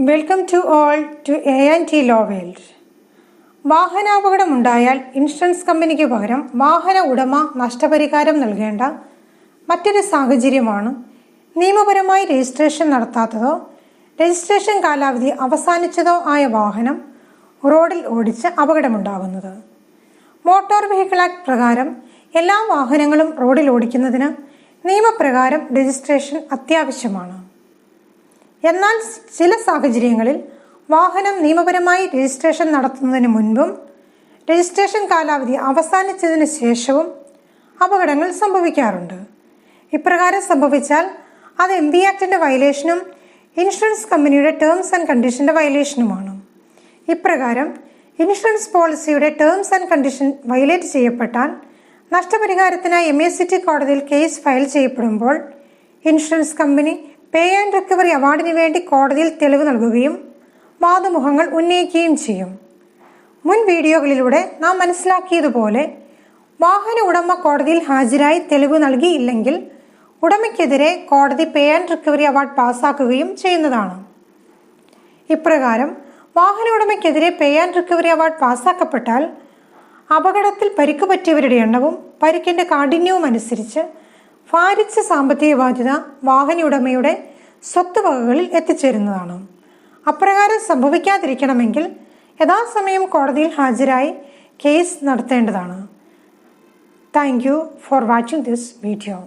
Welcome to all to A&T Law World. വാഹനാപകടമുണ്ടായാൽ insurance കമ്പനിക്ക് പകരം വാഹന ഉടമ നഷ്ടപരിഹാരം നൽകേണ്ട മറ്റൊരു സാഹചര്യമാണ് നിയമപരമായി രജിസ്ട്രേഷൻ നടത്താത്തതോ രജിസ്ട്രേഷൻ കാലാവധി അവസാനിച്ചതോ ആയ വാഹനം റോഡിൽ ഓടിച്ച് അപകടമുണ്ടാകുന്നത്. മോട്ടോർ വെഹിക്കിൾ ആക്ട് പ്രകാരം എല്ലാ വാഹനങ്ങളും റോഡിൽ ഓടിക്കുന്നതിന് നിയമപ്രകാരം രജിസ്ട്രേഷൻ അത്യാവശ്യമാണ്. എന്നാൽ ചില സാഹചര്യങ്ങളിൽ വാഹനം നിയമപരമായി രജിസ്ട്രേഷൻ നടത്തുന്നതിന് മുൻപും രജിസ്ട്രേഷൻ കാലാവധി അവസാനിച്ചതിന് ശേഷവും അപകടങ്ങൾ സംഭവിക്കാറുണ്ട്. ഇപ്രകാരം സംഭവിച്ചാൽ അത് MV ആക്ടിൻ്റെ വയലേഷനും ഇൻഷുറൻസ് കമ്പനിയുടെ ടേംസ് ആൻഡ് കണ്ടീഷൻ്റെ വയലേഷനുമാണ്. ഇപ്രകാരം ഇൻഷുറൻസ് പോളിസിയുടെ ടേംസ് ആൻഡ് കണ്ടീഷൻ വയലേറ്റ് ചെയ്യപ്പെട്ടാൽ നഷ്ടപരിഹാരത്തിനായി MACT കോടതിയിൽ കേസ് ഫയൽ ചെയ്യപ്പെടുമ്പോൾ insurance company pay and recovery അവാർഡിന് വേണ്ടി കോടതിയിൽ തെളിവ് നൽകുകയും വാദമുഖങ്ങൾ ഉന്നയിക്കുകയും ചെയ്യും. മുൻ വീഡിയോകളിലൂടെ നാം മനസ്സിലാക്കിയതുപോലെ വാഹന ഉടമ കോടതിയിൽ ഹാജരായി തെളിവ് നൽകിയില്ലെങ്കിൽ ഉടമയ്ക്കെതിരെ കോടതി പേ ആൻഡ് റിക്കവറി അവാർഡ് പാസ്സാക്കുകയും ചെയ്യുന്നതാണ്. ഇപ്രകാരം വാഹന ഉടമയ്ക്കെതിരെ പേ ആൻഡ് റിക്കവറി അവാർഡ് പാസ്സാക്കപ്പെട്ടാൽ അപകടത്തിൽ പരിക്ക് പറ്റിയവരുടെ എണ്ണവും പരിക്കിന്റെ കാഠിന്യവും അനുസരിച്ച് ഭാരിച്ച സാമ്പത്തിക ബാധ്യത വാഹന ഉടമയുടെ സ്വത്തുവകകളിൽ എത്തിച്ചേരുന്നതാണ്. അപ്രകാരം സംഭവിക്കാതിരിക്കണമെങ്കിൽ യഥാസമയം കോടതിയിൽ ഹാജരായി കേസ് നടത്തേണ്ടതാണ്. Thank you for watching this video.